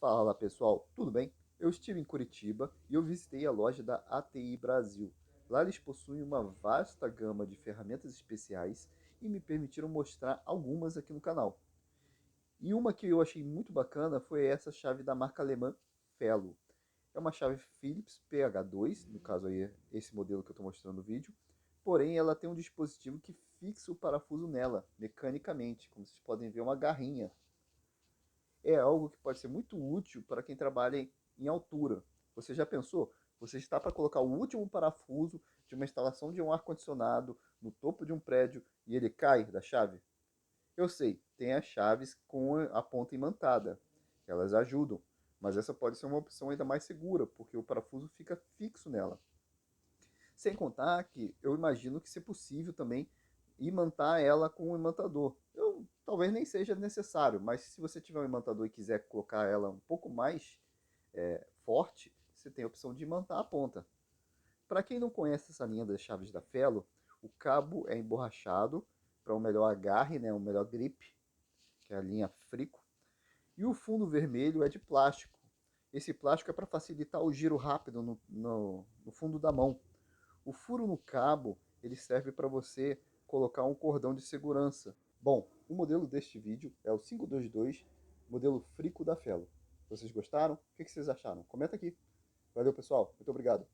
Fala pessoal, tudo bem? Eu estive em Curitiba e eu visitei a loja da ATI Brasil. Lá eles possuem uma vasta gama de ferramentas especiais e me permitiram mostrar algumas aqui no canal. E uma que eu achei muito bacana foi essa chave da marca alemã Fellow. É uma chave Philips PH2, no caso aí esse modelo que eu estou mostrando no vídeo, porém ela tem um dispositivo que fixa o parafuso nela, mecanicamente, como vocês podem ver, uma garrinha. É algo que pode ser muito útil para quem trabalha em altura. Você já pensou? Você está para colocar o último parafuso de uma instalação de um ar-condicionado no topo de um prédio e ele cai da chave? Eu sei, tem as chaves com a ponta imantada. Elas ajudam, mas essa pode ser uma opção ainda mais segura, porque o parafuso fica fixo nela. Sem contar que eu imagino que seja possível também imantar ela com um imantador. Talvez nem seja necessário, mas se você tiver um imantador e quiser colocar ela um pouco mais forte, você tem a opção de imantar a ponta. Para quem não conhece essa linha das chaves da Fellow, o cabo é emborrachado para um melhor agarre, né, um melhor grip, que é a linha Frico. E o fundo vermelho é de plástico. Esse plástico é para facilitar o giro rápido no fundo da mão. O furo no cabo, ele serve para você colocar um cordão de segurança. Bom, o modelo deste vídeo é o 522, modelo Frico da Fellow. Vocês gostaram? O que vocês acharam? Comenta aqui. Valeu, pessoal. Muito obrigado.